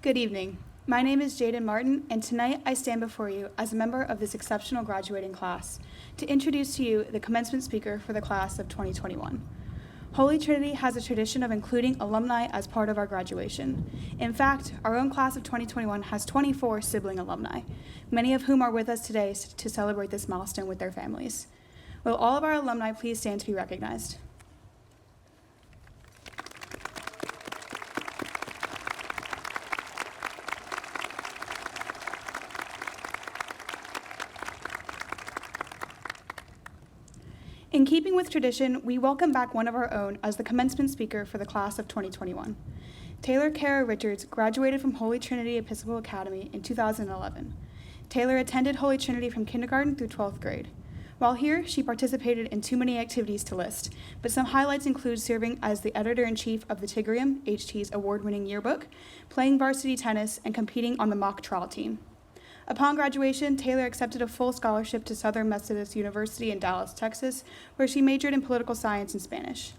Good evening. My name is Jaden Martin, and tonight I stand before you as a member of this exceptional graduating class to introduce to you the commencement speaker for the class of 2021. Holy Trinity has a tradition of including alumni as part of our graduation. In fact, our own class of 2021 has 24 sibling alumni, many of whom are with us today to celebrate this milestone with their families. Will all of our alumni please stand to be recognized? In keeping with tradition, we welcome back one of our own as the commencement speaker for the class of 2021. Taylor Kara Richards graduated from Holy Trinity Episcopal Academy in 2011. Taylor attended Holy Trinity from kindergarten through 12th grade. While here, she participated in too many activities to list, but some highlights include serving as the editor-in-chief of the Tigrium, HTEA's award-winning yearbook, playing varsity tennis, and competing on the mock trial team. Upon graduation, Taylor accepted a full scholarship to Southern Methodist University in Dallas, Texas, where she majored in political science and Spanish.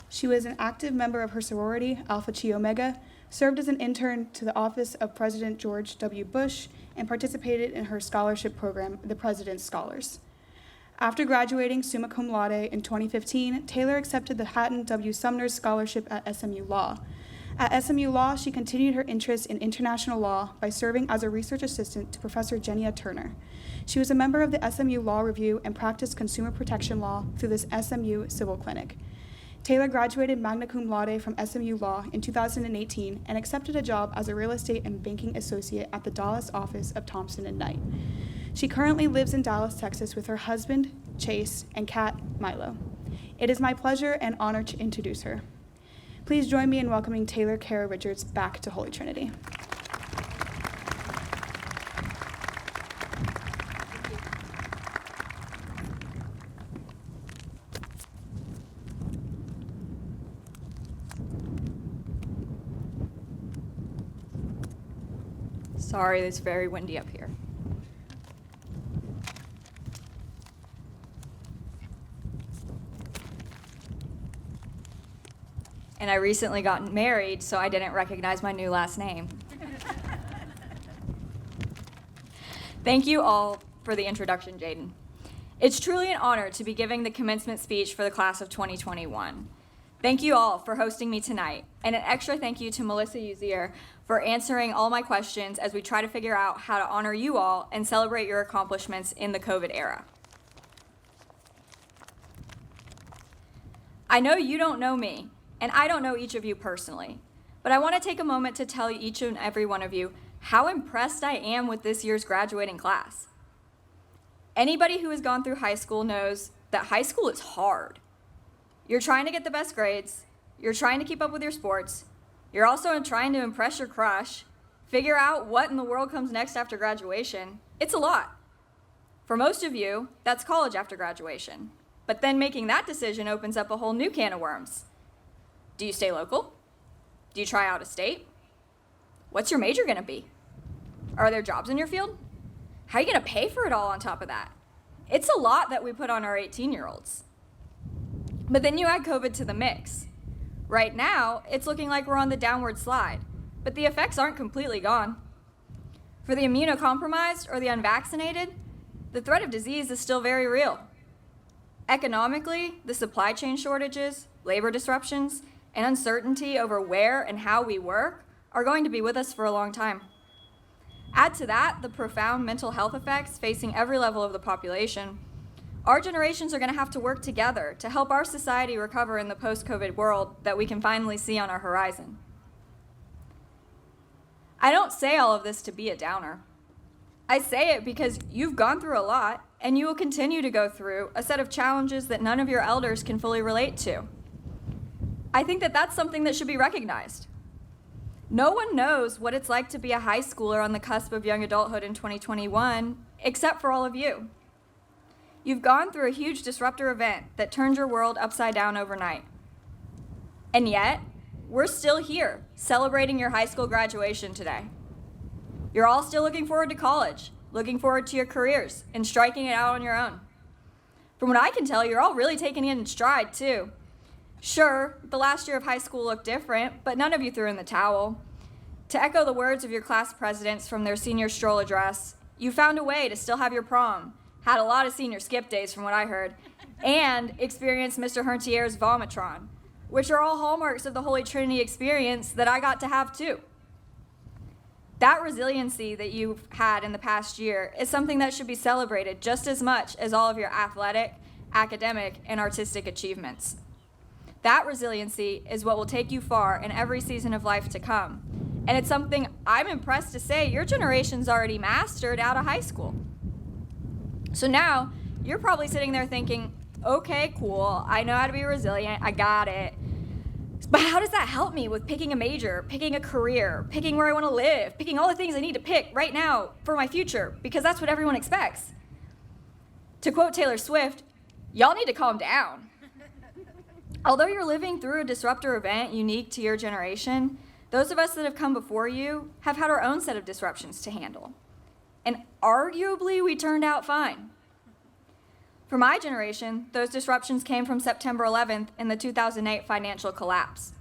She was an active member of her sorority, Alpha Chi Omega, served as an intern to the office of President George W. Bush, and participated in her scholarship program, the President's Scholars. After graduating summa cum laude in 2015, Taylor accepted the Hatton W. Sumner Scholarship at SMU Law. At SMU Law, she continued her interest in international law by serving as a research assistant to Professor Jenia Turner. She was a member of the SMU Law Review and practiced consumer protection law through this SMU Civil Clinic. Taylor graduated magna cum laude from SMU Law in 2018 and accepted a job as a real estate and banking associate at the Dallas office of Thompson & Knight. She currently lives in Dallas, Texas with her husband, Chase, and cat, Milo. It is my pleasure and honor to introduce her. Please join me in welcoming Taylor Kara Richards back to Holy Trinity. Sorry, it's very windy up here. And I recently got married, so I didn't recognize my new last name. Thank you all for the introduction, Jaden. It's truly an honor to be giving the commencement speech for the class of 2021. Thank you all for hosting me tonight, and an extra thank you to Melissa Uzier for answering all my questions as we try to figure out how to honor you all and celebrate your accomplishments in the COVID era. I know you don't know me, and I don't know each of you personally, but I want to take a moment to tell each and every one of you how impressed I am with this year's graduating class. Anybody who has gone through high school knows that high school is hard. You're trying to get the best grades, you're trying to keep up with your sports, you're also trying to impress your crush, figure out what in the world comes next after graduation. It's a lot. For most of you, that's college after graduation, but then making that decision opens up a whole new can of worms. Do you stay local? Do you try out of state? What's your major gonna be? Are there jobs in your field? How are you gonna pay for it all on top of that? It's a lot that we put on our 18-year-olds. But then you add COVID to the mix. Right now, it's looking like we're on the downward slide, but the effects aren't completely gone. For the immunocompromised or the unvaccinated, the threat of disease is still very real. Economically, the supply chain shortages, labor disruptions, and uncertainty over where and how we work are going to be with us for a long time. Add to that the profound mental health effects facing every level of the population. Our generations are going to have to work together to help our society recover in the post-COVID world that we can finally see on our horizon. I don't say all of this to be a downer. I say it because you've gone through a lot, and you will continue to go through a set of challenges that none of your elders can fully relate to. I think that that's something that should be recognized. No one knows what it's like to be a high schooler on the cusp of young adulthood in 2021, except for all of you. You've gone through a huge disruptor event that turned your world upside down overnight. And yet, we're still here, celebrating your high school graduation today. You're all still looking forward to college, looking forward to your careers, and striking it out on your own. From what I can tell, you're all really taking it in stride, too. Sure, the last year of high school looked different, but none of you threw in the towel. To echo the words of your class presidents from their senior stroll address, you found a way to still have your prom, had a lot of senior skip days from what I heard, and experienced Mr. Herntier's Vomitron, which are all hallmarks of the Holy Trinity experience that I got to have too. That resiliency that you've had in the past year is something that should be celebrated just as much as all of your athletic, academic, and artistic achievements. That resiliency is what will take you far in every season of life to come. And it's something I'm impressed to say your generation's already mastered out of high school. So now, you're probably sitting there thinking, okay, cool, I know how to be resilient, I got it. But how does that help me with picking a major, picking a career, picking where I want to live, picking all the things I need to pick right now for my future, because that's what everyone expects? To quote Taylor Swift, y'all need to calm down. Although you're living through a disruptor event unique to your generation, those of us that have come before you have had our own set of disruptions to handle. And arguably, we turned out fine. For my generation, those disruptions came from September 11th and the 2008 financial collapse.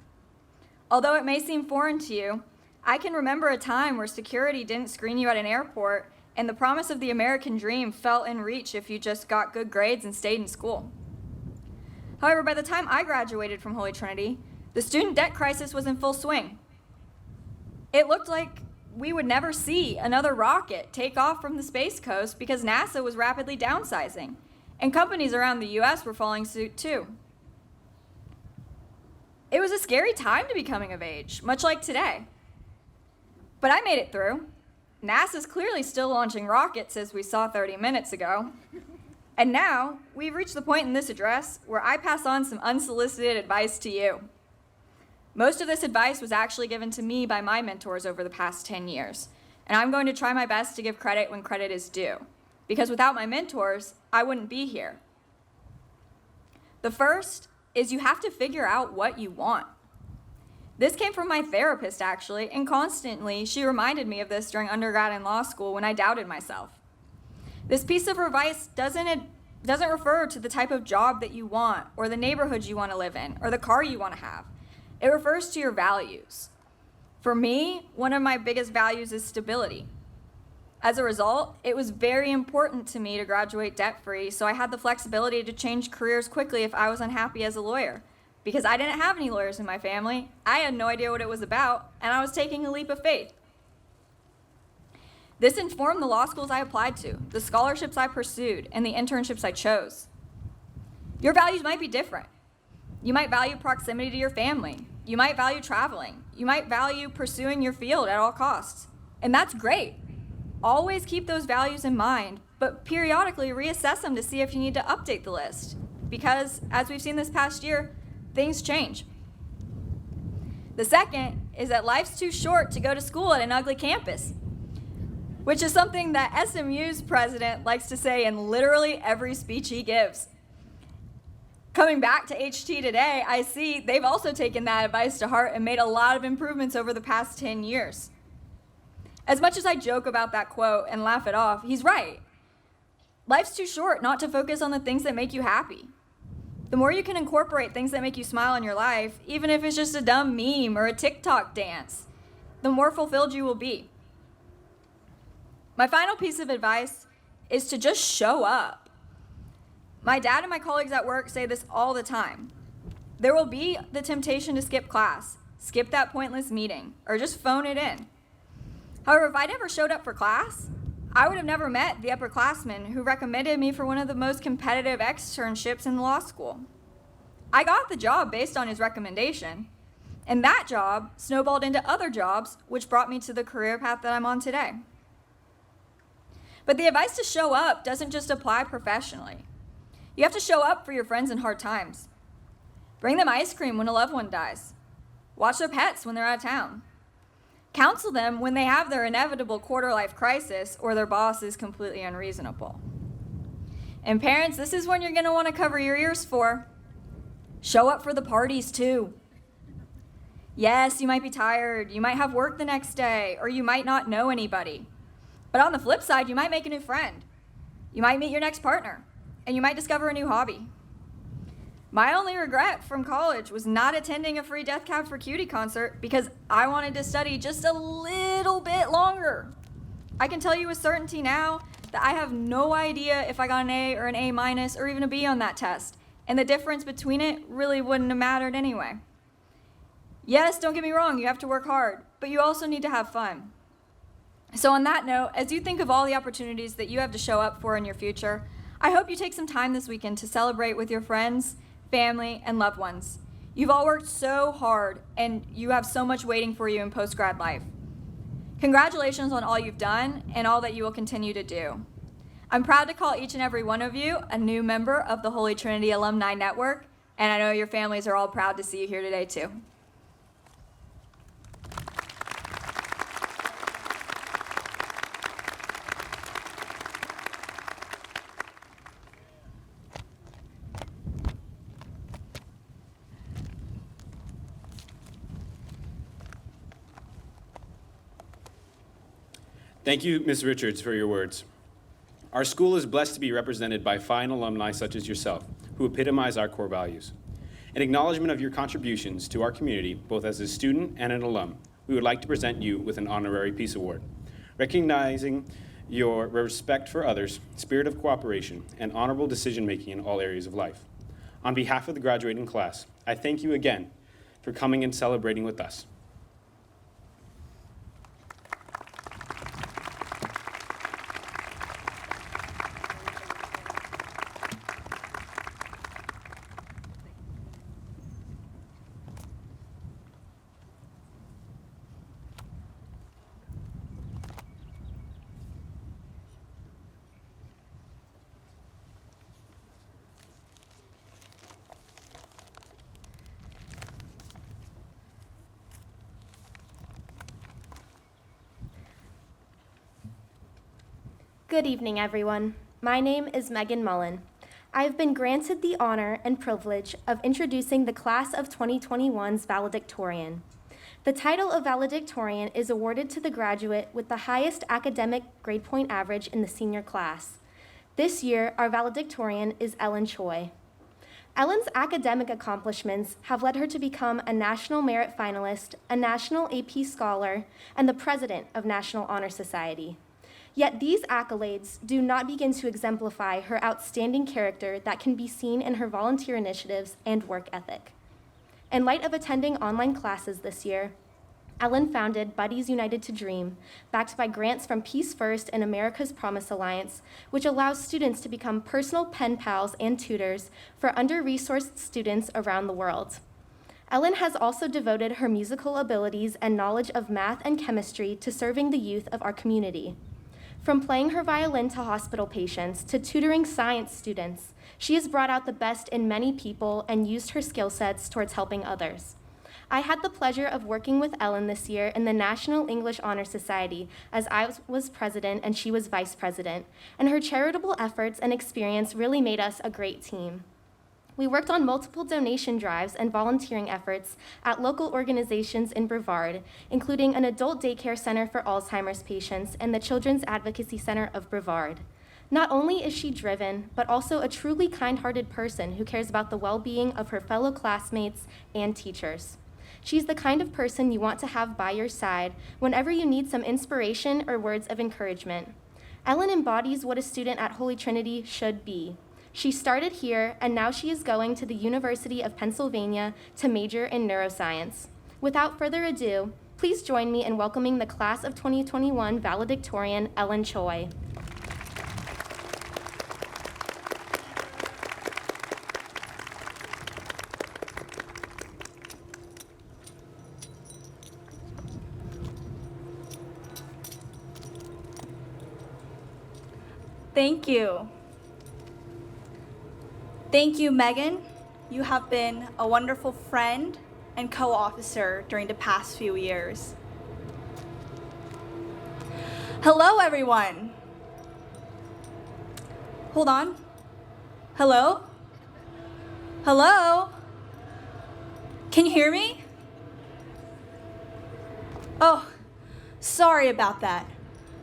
Although it may seem foreign to you, I can remember a time where security didn't screen you at an airport and the promise of the American dream fell in reach if you just got good grades and stayed in school. However, by the time I graduated from Holy Trinity, the student debt crisis was in full swing. It looked like we would never see another rocket take off from the Space Coast because NASA was rapidly downsizing, and companies around the US were following suit too. It was a scary time to be coming of age, much like today. But I made it through. NASA's clearly still launching rockets, as we saw 30 minutes ago. And now, we've reached the point in this address where I pass on some unsolicited advice to you. Most of this advice was actually given to me by my mentors over the past 10 years, and I'm going to try my best to give credit when credit is due, because without my mentors, I wouldn't be here. The first is you have to figure out what you want. This came from my therapist, actually, and constantly she reminded me of this during undergrad and law school when I doubted myself. This piece of advice doesn't refer to the type of job that you want, or the neighborhood you want to live in, or the car you want to have. It refers to your values. For me, one of my biggest values is stability. As a result, it was very important to me to graduate debt-free, so I had the flexibility to change careers quickly if I was unhappy as a lawyer. Because I didn't have any lawyers in my family, I had no idea what it was about, and I was taking a leap of faith. This informed the law schools I applied to, the scholarships I pursued, and the internships I chose. Your values might be different. You might value proximity to your family. You might value traveling. You might value pursuing your field at all costs. And that's great. Always keep those values in mind, but periodically reassess them to see if you need to update the list. Because, as we've seen this past year, things change. The second is that life's too short to go to school at an ugly campus, which is something that SMU's president likes to say in literally every speech he gives. Coming back to HT today, I see they've also taken that advice to heart and made a lot of improvements over the past 10 years. As much as I joke about that quote and laugh it off, he's right. Life's too short not to focus on the things that make you happy. The more you can incorporate things that make you smile in your life, even if it's just a dumb meme or a TikTok dance, the more fulfilled you will be. My final piece of advice is to just show up. My dad and my colleagues at work say this all the time. There will be the temptation to skip class, skip that pointless meeting, or just phone it in. However, if I never showed up for class, I would have never met the upperclassman who recommended me for one of the most competitive externships in law school. I got the job based on his recommendation, and that job snowballed into other jobs, which brought me to the career path that I'm on today. But the advice to show up doesn't just apply professionally. You have to show up for your friends in hard times. Bring them ice cream when a loved one dies. Watch their pets when they're out of town. Counsel them when they have their inevitable quarter-life crisis or their boss is completely unreasonable. And parents, this is when you're going to want to cover your ears for. Show up for the parties too. Yes, you might be tired, you might have work the next day, or you might not know anybody. But on the flip side, you might make a new friend. You might meet your next partner, and you might discover a new hobby. My only regret from college was not attending a free Death Cab for Cutie concert because I wanted to study just a little bit longer. I can tell you with certainty now that I have no idea if I got an A or an A minus or even a B on that test, and the difference between it really wouldn't have mattered anyway. Yes, don't get me wrong, you have to work hard, but you also need to have fun. So on that note, as you think of all the opportunities that you have to show up for in your future, I hope you take some time this weekend to celebrate with your friends, family, and loved ones. You've all worked so hard, and you have so much waiting for you in post-grad life. Congratulations on all you've done and all that you will continue to do. I'm proud to call each and every one of you a new member of the Holy Trinity Alumni Network, and I know your families are all proud to see you here today too. Thank you, Ms. Richards, for your words. Our school is blessed to be represented by fine alumni such as yourself, who epitomize our core values. In acknowledgement of your contributions to our community, both as a student and an alum, we would like to present you with an honorary Peace Award, recognizing your respect for others, spirit of cooperation, and honorable decision-making in all areas of life. On behalf of the graduating class, I thank you again for coming and celebrating with us. Good evening, everyone. My name is Megan Mullen. I have been granted the honor and privilege of introducing the class of 2021's valedictorian. The title of valedictorian is awarded to the graduate with the highest academic grade point average in the senior class. This year, our valedictorian is Ellen Choi. Ellen's academic accomplishments have led her to become a National Merit Finalist, a National AP Scholar, and the President of National Honor Society. Yet these accolades do not begin to exemplify her outstanding character that can be seen in her volunteer initiatives and work ethic. In light of attending online classes this year, Ellen founded Buddies United to Dream, backed by grants from Peace First and America's Promise Alliance, which allows students to become personal pen pals and tutors for under-resourced students around the world. Ellen has also devoted her musical abilities and knowledge of math and chemistry to serving the youth of our community. From playing her violin to hospital patients to tutoring science students, she has brought out the best in many people and used her skill sets towards helping others. I had the pleasure of working with Ellen this year in the National English Honor Society as I was president and she was vice president, and her charitable efforts and experience really made us a great team. We worked on multiple donation drives and volunteering efforts at local organizations in Brevard, including an adult daycare center for Alzheimer's patients and the Children's Advocacy Center of Brevard. Not only is she driven, but also a truly kind-hearted person who cares about the well-being of her fellow classmates and teachers. She's the kind of person you want to have by your side whenever you need some inspiration or words of encouragement. Ellen embodies what a student at Holy Trinity should be. She started here, and now she is going to the University of Pennsylvania to major in neuroscience. Without further ado, please join me in welcoming the class of 2021 valedictorian, Ellen Choi. Thank you. Thank you, Megan. You have been a wonderful friend and co-officer during the past few years. Hello, everyone. Hold on. Hello? Hello? Can you hear me? Oh, sorry about that.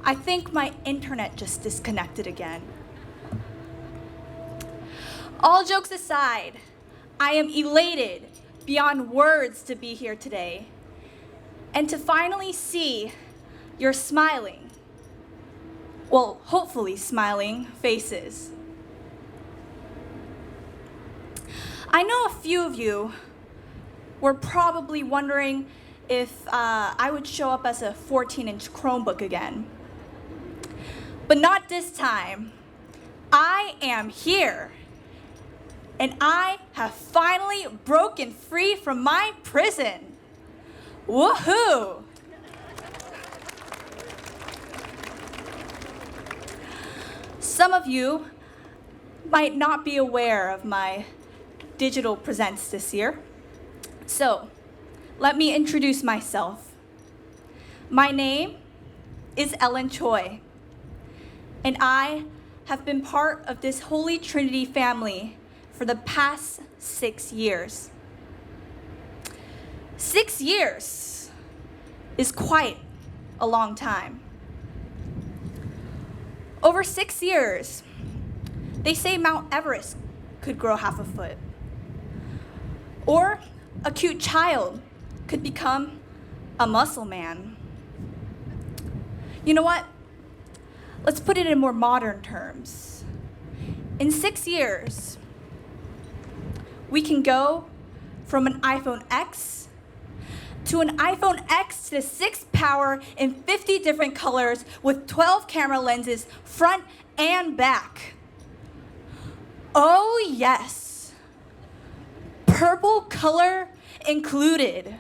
I think my internet just disconnected again. All jokes aside, I am elated beyond words to be here today and to finally see your smiling, well, hopefully smiling faces. I know a few of you were probably wondering if I would show up as a 14-inch Chromebook again. But not this time. I am here. And I have finally broken free from my prison. Woohoo! Some of you might not be aware of my digital presents this year. So, let me introduce myself. My name is Ellen Choi, and I have been part of this Holy Trinity family for the past 6 years. 6 years is quite a long time. Over 6 years, they say Mount Everest could grow half a foot. Or a cute child could become a muscle man. You know what? Let's put it in more modern terms. In 6 years, we can go from an iPhone X to an iPhone X to the 6th power in 50 different colors with 12 camera lenses, front and back. Oh yes, purple color included.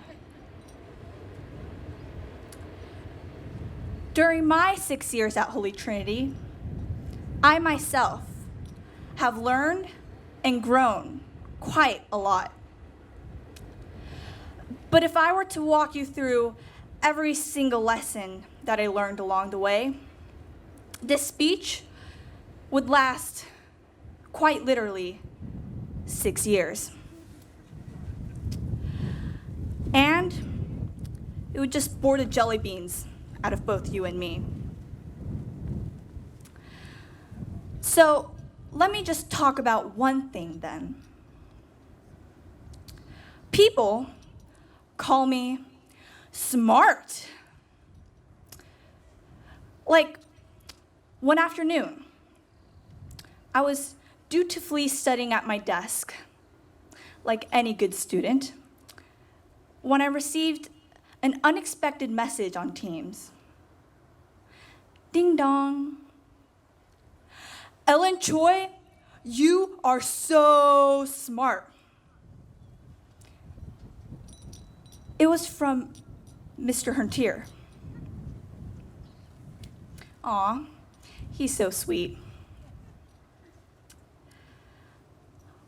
During my 6 years at Holy Trinity, I myself have learned and grown quite a lot. But if I were to walk you through every single lesson that I learned along the way, this speech would last quite literally 6 years. And it would just bore the jelly beans out of both you and me. So let me just talk about one thing then. People call me smart. Like one afternoon, I was dutifully studying at my desk, like any good student, when I received an unexpected message on Teams. Ding dong. Ellen Choi, you are so smart. It was from Mr. Huntier. Aw, he's so sweet.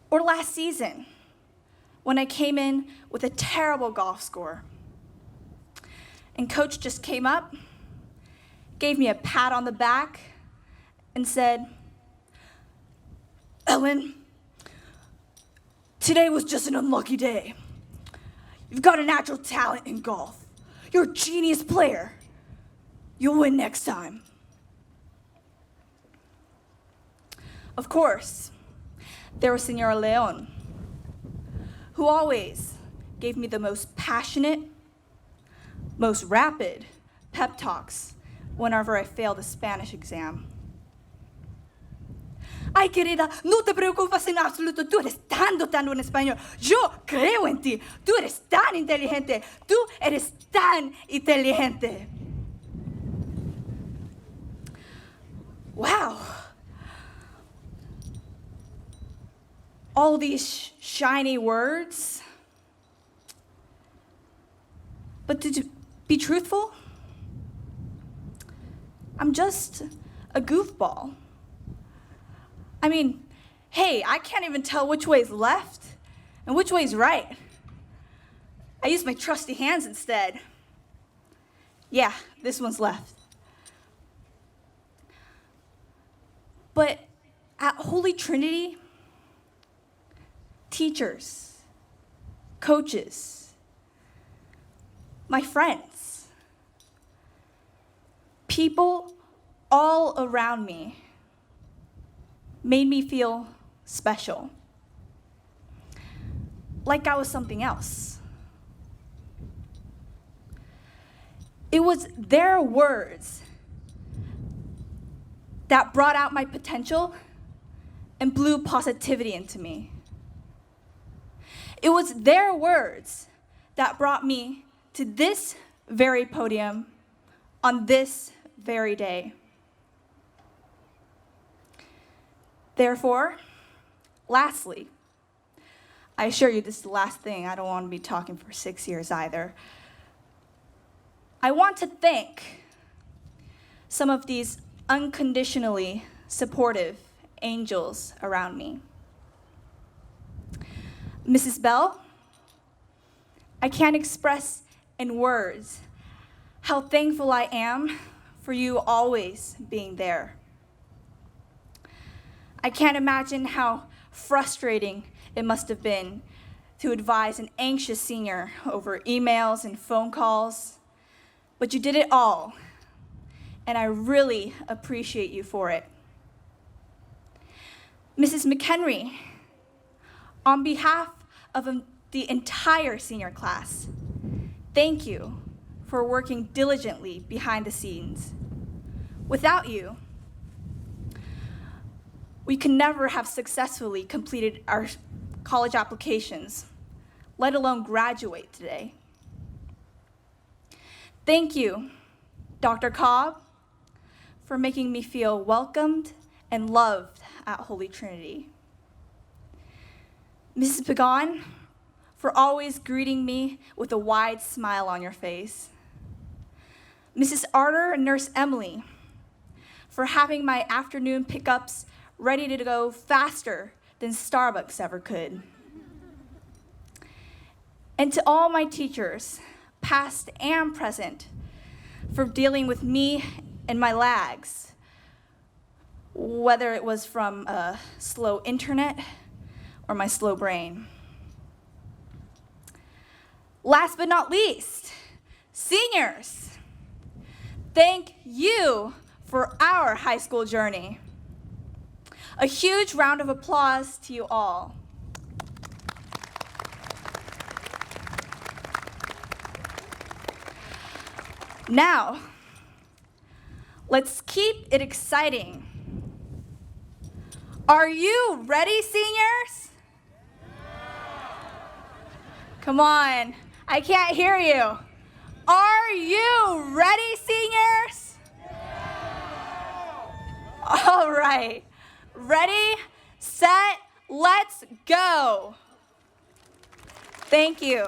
Or last season, when I came in with a terrible golf score, and coach just came up, gave me a pat on the back, and said, Ellen, today was just an unlucky day. You've got a natural talent in golf. You're a genius player. You'll win next time. Of course, there was Senora Leon, who always gave me the most passionate, most rapid pep talks whenever I failed a Spanish exam. Ay, querida, no te preocupes en absoluto. Tú eres tan dotado en español. Yo creo en ti. Tú eres tan inteligente. Tú eres tan inteligente. Wow. All these shiny words. But to be truthful, I'm just a goofball. I mean, hey, I can't even tell which way is left and which way is right. I use my trusty hands instead. Yeah, this one's left. But at Holy Trinity, teachers, coaches, my friends, people all around me made me feel special. like I was something else. It was their words that brought out my potential and blew positivity into me. It was their words that brought me to this very podium on this very day. Therefore, lastly, I assure you this is the last thing. I don't want to be talking for 6 years either. I want to thank some of these unconditionally supportive angels around me. Mrs. Bell, I can't express in words how thankful I am for you always being there. I can't imagine how frustrating it must have been to advise an anxious senior over emails and phone calls, but you did it all, and I really appreciate you for it. Mrs. McHenry, on behalf of the entire senior class, thank you for working diligently behind the scenes. Without you, we could never have successfully completed our college applications, let alone graduate today. Thank you, Dr. Cobb, for making me feel welcomed and loved at Holy Trinity. Mrs. Pagan, for always greeting me with a wide smile on your face. Mrs. Arter and Nurse Emily, for having my afternoon pickups ready to go faster than Starbucks ever could. And to all my teachers, past and present, for dealing with me and my lags, whether it was from a slow internet or my slow brain. Last but not least, seniors, thank you for our high school journey. A huge round of applause to you all. Now, let's keep it exciting. Are you ready, seniors? Come on, I can't hear you. Are you ready, seniors? All right. Ready, set, let's go. Thank you.